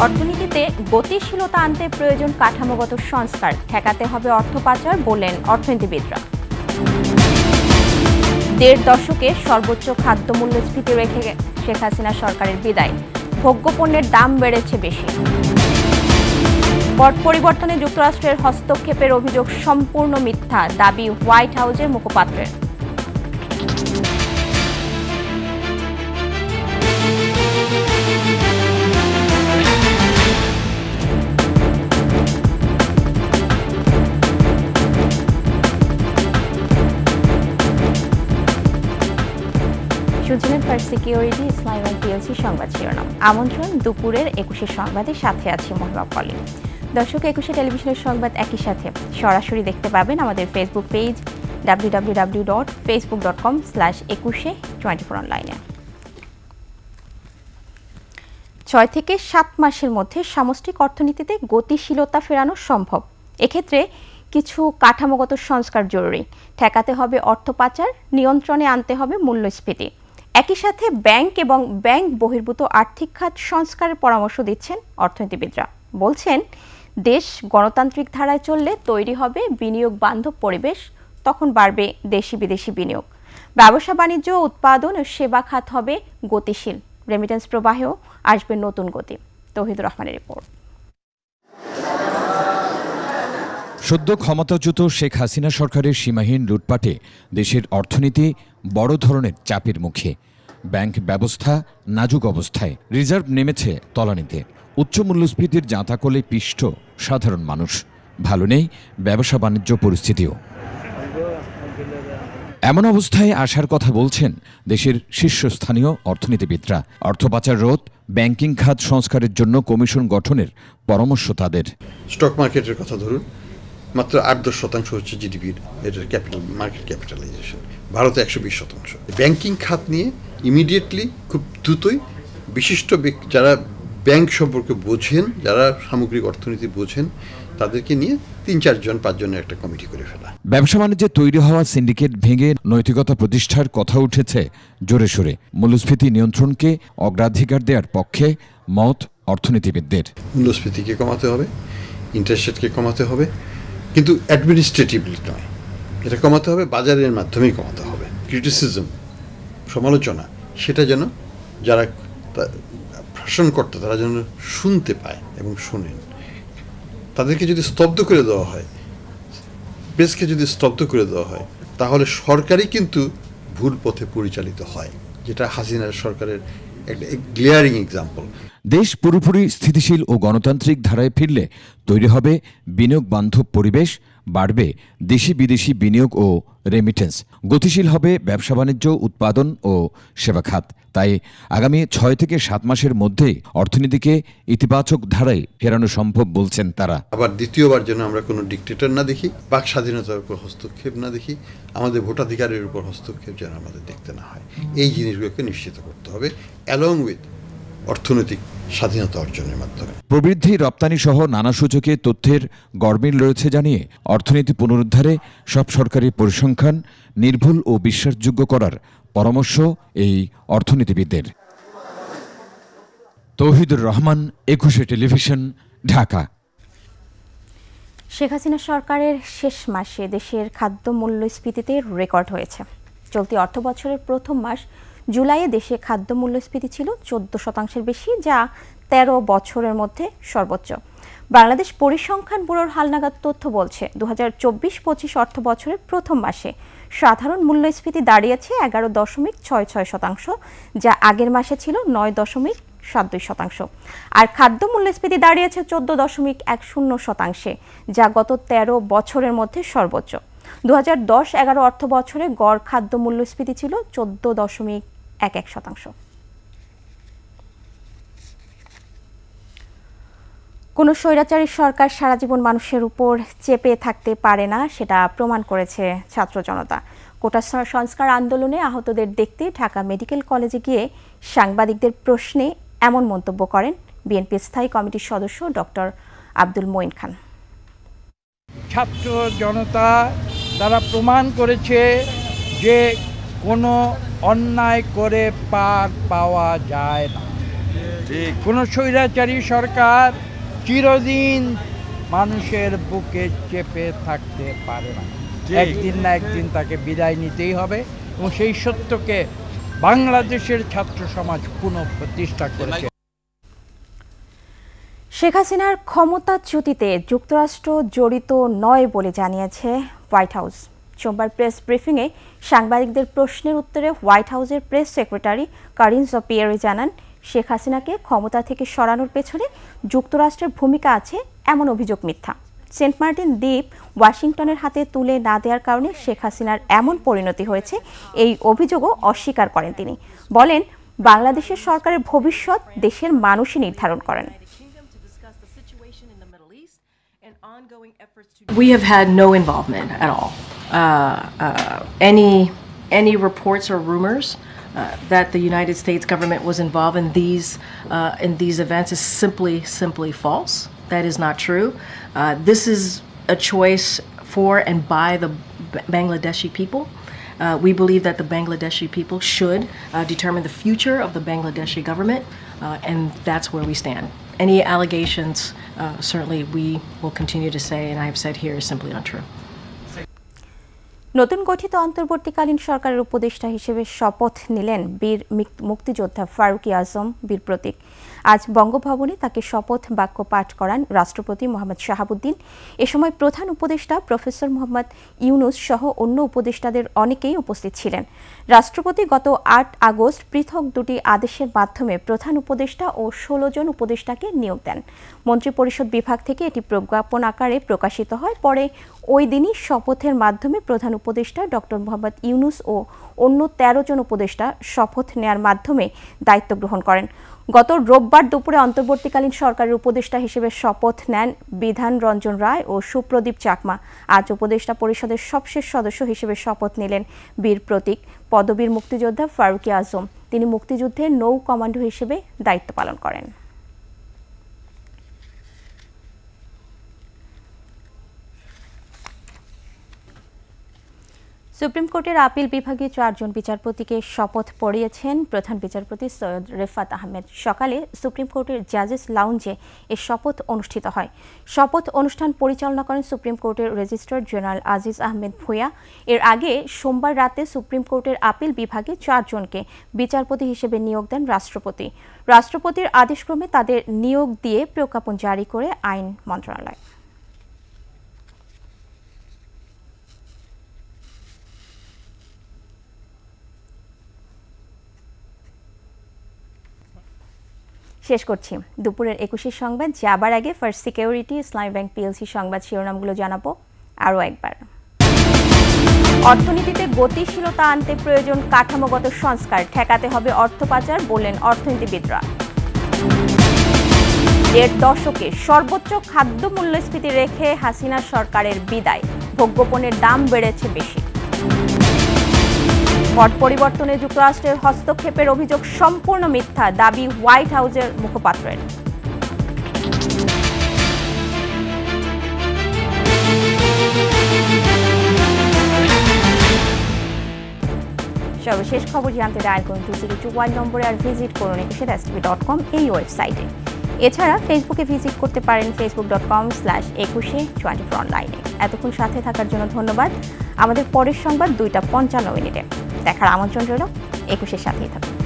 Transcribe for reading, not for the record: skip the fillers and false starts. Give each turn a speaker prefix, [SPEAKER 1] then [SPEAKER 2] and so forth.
[SPEAKER 1] অর্থনীতিতে গতিশীলতা আনতে প্রয়োজন কাঠামোগত সংস্কার, ঠেকাতে হবে অর্থ পাচার বললেন অর্থনীতিবিদরা। ১.৫ দশকে সর্বোচ্চ খাদ্য মূল্যস্ফীতি রেখে শেখ হাসিনা সরকারের বিদায়, ভোগ্যপণ্যের দাম বেড়েছে বেশি। পট পরিবর্তনে যুক্তরাষ্ট্রের হস্তক্ষেপের অভিযোগ সম্পূর্ণ মিথ্যা, দাবি হোয়াইট হাউসের মুখপাত্রের। শুনছিলেন ফার্স্ট সিকিউরিটি ইসলাম পিএলসি সংবাদ শিরোনাম। আমন্ত্রণ দুপুরের ২১ সংবাদের সাথে আছি মহিমা পলি। দর্শক, ২১ টেলিভিশনের সংবাদ একই সাথে সরাসরি দেখতে পাবেন আমাদের ফেসবুক পেজ www.facebook.com/2124online। ৬ থেকে ৭ মাসের মধ্যে সামষ্টিক অর্থনীতিতে গতিশীলতা ফেরানো সম্ভব। এক্ষেত্রে কিছু কাঠামোগত সংস্কার জরুরি। ঠেকাতে হবে অর্থ পাচার, নিয়ন্ত্রণে আনতে হবে মূল্যস্ফীতি। একই সাথে ব্যাংক এবং ব্যাংক বহির্ভূত আর্থিক খাত সংস্কারের পরামর্শ দিচ্ছেন অর্থনীতিবিদরা। বলছেন, দেশ গণতান্ত্রিক ধারায় চললে তৈরি হবে বিনিয়োগ বান্ধব পরিবেশ, তখন বাড়বে দেশি বিদেশি বিনিয়োগ। ব্যবসা বাণিজ্য, উৎপাদন ও সেবা খাত হবে গতিশীল, রেমিটেন্স প্রবাহেও আসবে নতুন গতি। তৌহিদুর রহমানের রিপোর্ট।
[SPEAKER 2] সদ্য ক্ষমতাচ্যুত শেখ হাসিনা সরকারের সীমাহীন লুটপাটে দেশের অর্থনীতি বড় ধরনের চাপের মুখে। ব্যাংক ব্যবস্থা নাজুক অবস্থায়, রিজার্ভ নেমেছে তলানিতে। উচ্চ মূল্যস্ফীতির জাঁতাকলে পিষ্ট সাধারণ মানুষ। ভালো নেই ব্যবসা বাণিজ্য পরিস্থিতিও। এমন অবস্থায় আসার কথা বলছেন দেশের শীর্ষস্থানীয় অর্থনীতিবিদরা। অর্থ পাচার রোধ, ব্যাংকিং খাত সংস্কারের জন্য কমিশন গঠনের পরামর্শ তাদের।
[SPEAKER 3] স্টক মার্কেটের কথা ধরুন, মাত্র ৮-১০% হচ্ছে জিডিপির এটার ক্যাপিটাল মার্কেট ক্যাপিটালাইজেশন, ভারতে ১২০%। ব্যাংকিং খাত নিয়ে ইমিডিয়েটলি খুব দ্রুতই বিশিষ্ট যারা ব্যাংক সম্পর্কে বোঝেন, যারা সামগ্রিক অর্থনীতি বোঝেন, তাদেরকে নিয়ে ৩-৪-৫ জনের একটা কমিটি করে ফেলা।
[SPEAKER 2] ব্যবসা বাণিজ্যে তৈরি হওয়া সিন্ডিকেট ভেঙে নৈতিকতা প্রতিষ্ঠার কথা উঠেছে জোরে সোরে। মূল্যস্ফীতি নিয়ন্ত্রণকে অগ্রাধিকার দেওয়ার পক্ষে মত অর্থনীতিবিদদের।
[SPEAKER 3] মূল্যস্ফীতিকে কমাতে হবে, ইন্টারেস্ট রেটকে কমাতে হবে, কিন্তু অ্যাডমিনিস্ট্রেটিভলি নয়। এটা কমাতে হবে বাজারের মাধ্যমেই কমাতে হবে। ক্রিটিসিজম, সমালোচনা, সেটা যেন যারা শাসনকর্তা তারা যেন শুনতে পায় এবং শোনেন। তাদেরকে যদি স্তব্ধ করে দেওয়া হয়, প্রেসকে যদি স্তব্ধ করে দেওয়া হয়, তাহলে সরকারই কিন্তু ভুল পথে পরিচালিত হয়, যেটা হাসিনার সরকারের একটা গ্লেয়ারিং এক্সাম্পল।
[SPEAKER 2] দেশ পুরোপুরি স্থিতিশীল ও গণতান্ত্রিক ধারায় ফিরলে তৈরি হবে বিনিয়োগ বান্ধব পরিবেশ, বাড়বে দেশি বিদেশি বিনিয়োগ ও রেমিটেন্স, গতিশীল হবে ব্যবসা বাণিজ্য, উৎপাদন ও সেবা খাত। তাই আগামী ৬ থেকে ৭ মাসের মধ্যেই অর্থনীতিকে ইতিবাচক ধারায় ফেরানো সম্ভব বলছেন তারা।
[SPEAKER 3] আবার দ্বিতীয়বার যেন আমরা কোনো ডিক্টেটর না দেখি, বাক স্বাধীনতার উপর হস্তক্ষেপ না দেখি, আমাদের ভোটাধিকারের উপর হস্তক্ষেপ যেন আমাদের দেখতে না হয়, এই জিনিসগুলোকে নিশ্চিত করতে হবে অ্যালং উইথ অর্থনৈতিক স্বাধীনতা অর্জনের মাধ্যমে।
[SPEAKER 2] প্রবৃদ্ধি, রপ্তানি সহ নানা সূচকে তথ্যের গরমিল রয়েছে জানিয়ে অর্থনীতি পুনরুদ্ধারে সব সরকারি পরিসংখ্যান নির্ভুল ও বিশ্বাসযোগ্য করার পরামর্শ এই অর্থনীতিবিদদের। তৌহিদুর রহমান, ২১ টেলিভিশন, ঢাকা।
[SPEAKER 1] শেখ হাসিনা সরকারের শেষ মাসে দেশের খাদ্য মূল্যস্ফীতিতে রেকর্ড হয়েছে। চলতি অর্থবছরের প্রথম মাস জুলাইয়ে দেশে খাদ্য মূল্যস্ফীতি ছিল ১৪% বেশি, যা ১৩ বছরের মধ্যে সর্বোচ্চ। বাংলাদেশ পরিসংখ্যান ব্যুরোর হালনাগাদ তথ্য বলছে ২০২৪-২৫ অর্থ বছরের প্রথম মাসে সাধারণ মূল্যস্ফীতি দাঁড়িয়েছে ১১.৬৬%, যা আগের মাসে ছিল ৯.৭২%। আর খাদ্য মূল্যস্ফীতি দাঁড়িয়েছে ১৪.১০%, যা গত ১৩ বছরের মধ্যে সর্বোচ্চ। ২০১০-১১ অর্থ বছরে গড় খাদ্য মূল্যস্ফীতি ছিল ১৪.১১%। কোনো স্বৈরাচারী সরকার সারা জীবন মানুষের উপর চেপে থাকতে পারে না, সেটা প্রমাণ করেছে ছাত্র জনতা। কোটা সংস্কার আন্দোলনে আহতদের দেখতে ঢাকা মেডিকেল কলেজে গিয়ে সাংবাদিকদের প্রশ্নে এমন মন্তব্য করেন বিএনপি স্থায়ী কমিটির সদস্য ডক্টর আব্দুল মঈন খান।
[SPEAKER 4] ছাত্র জনতা তারা প্রমাণ করেছে যে কোনো অন্যায় করে পার পাওয়া যায় না। কোনো স্বৈরাচারী সরকার চিরদিন মানুষের বুকে চেপে থাকতে পারে না, একদিন না একদিন তাকে বিদায় নিতেই হবে। এবং সেই সত্যকে বাংলাদেশের ছাত্র সমাজ পুনঃপ্রতিষ্ঠা করেছে।
[SPEAKER 1] শেখ হাসিনার ক্ষমতাচ্যুতিতে যুক্তরাষ্ট্র জড়িত নয় বলে জানিয়েছে হোয়াইট হাউস। সোমবার প্রেস ব্রিফিংয়ে সাংবাদিকদের প্রশ্নের উত্তরে হোয়াইট হাউসের প্রেস সেক্রেটারি কারিন জপিয়েরি জানান, শেখ হাসিনাকে ক্ষমতা থেকে সরানোর পেছনে যুক্তরাষ্ট্রের ভূমিকা আছে এমন অভিযোগ মিথ্যা। সেন্ট মার্টিন দ্বীপ ওয়াশিংটনের হাতে তুলে না দেওয়ার কারণে শেখ হাসিনার এমন পরিণতি হয়েছে, এই অভিযোগও অস্বীকার করেন তিনি। বলেন, বাংলাদেশের সরকারের ভবিষ্যৎ দেশের মানুষই নির্ধারণ করেন।
[SPEAKER 5] We have had no involvement at all. Any reports or rumors that the United States government was involved in these events is simply false. That is not true. This is a choice for and by the Bangladeshi people. We believe that the Bangladeshi people should determine the future of the Bangladeshi government, and that's where we stand. Any allegations, certainly we will continue to say, and I have said here, is simply untrue.
[SPEAKER 1] নতুন গঠিত অন্তর্বর্তীকালীন সরকারের উপদেষ্টা হিসেবে শপথ নিলেন বীর মুক্তিযোদ্ধা ফারুকী আজম বীর প্রতীক। আজ বঙ্গভবনে তাকে শপথ বাক্য পাঠ করান রাষ্ট্রপতি মোহাম্মদ শাহাবুদ্দিন। এ সময় প্রধান উপদেষ্টা প্রফেসর মোহাম্মদ ইউনুস সহ অন্য উপদেষ্টাদের অনেকেই উপস্থিত ছিলেন। রাষ্ট্রপতি গত 8 আগস্ট পৃথক দুটি আদেশের মাধ্যমে প্রধান উপদেষ্টা ও 16 জন উপদেষ্টাকে নিয়োগ দেন। মন্ত্রিপরিষদ বিভাগ থেকে এটি প্রজ্ঞাপন আকারে প্রকাশিত হয়। পরে ওই দিনই শপথের মাধ্যমে প্রধান উপদেষ্টা ডক্টর মোহাম্মদ ইউনুস ও অন্য 13 জন উপদেষ্টা শপথ নেয়ার মাধ্যমে দায়িত্ব গ্রহণ করেন। গত রোববার দুপুরে অন্তর্বর্তীকালীন সরকারের উপদেষ্টা হিসেবে শপথ নেন বিধান রঞ্জন রায় ও সুপ্রদীপ চাকমা। আজ উপদেষ্টা পরিষদের সবশেষ সদস্য হিসেবে শপথ নিলেন বীর প্রতীক পদবীর মুক্তিযোদ্ধা ফারুকী আজম। তিনি মুক্তিযুদ্ধের নৌ কমান্ডো হিসেবে দায়িত্ব পালন করেন। সুপ্রিম কোর্টের আপিল বিভাগে 4 জন বিচারপতিকে শপথ পড়িয়েছেন প্রধান বিচারপতি সৈয়দ রেফাত আহমেদ। সকালে সুপ্রিম কোর্টের জাজেস লাউঞ্জে এ শপথ অনুষ্ঠিত হয়। শপথ অনুষ্ঠান পরিচালনা করেন সুপ্রিম কোর্টের রেজিস্ট্রার জেনারেল আজিজ আহমেদ ভূঁইয়া। এর আগে সোমবার রাতে সুপ্রিম কোর্টের আপিল বিভাগে 4 জনকে বিচারপতি হিসেবে নিয়োগ দেন রাষ্ট্রপতি। রাষ্ট্রপতির আদেশক্রমে তাদের নিয়োগ দিয়ে প্রজ্ঞাপন জারি করে আইন মন্ত্রণালয়। শেষ করছি দুপুরের 21 সংবাদ। যাবার আগে ফার্স্ট সিকিউরিটি ইসলামী ব্যাংক পিএলসি সংবাদ শিরোনামগুলো জানাবো আরও একবার। অর্থনীতিতে গতিশীলতা আনতে প্রয়োজন কাঠামোগত সংস্কার, ঠেকাতে হবে অর্থ পাচার বললেন অর্থনীতিবিদরা। 1.5 দশকে সর্বোচ্চ খাদ্য মূল্যস্ফীতি রেখে হাসিনা সরকারের বিদায়, ভোগ্যপণ্যের দাম বেড়েছে বেশি। পট পরিবর্তনে যুক্তরাষ্ট্রের হস্তক্ষেপের অভিযোগ সম্পূর্ণ মিথ্যা, দাবি হোয়াইট হাউসের মুখপাত্রের। সর্বশেষ খবর জানতে ডায়াল করুন 2021 নম্বরে আর ভিজিট করুন ekushe.com এই ওয়েবসাইটে। এছাড়া ফেসবুকে ভিজিট করতে পারেন facebook.com/ekushe24 অনলাইনে। এতক্ষণ সাথে থাকার জন্য ধন্যবাদ। আমাদের পরের সংবাদ 2টা 55 মিনিটে দেখার আমন্ত্রণ রইল। একুশের সাথেই থাকুন।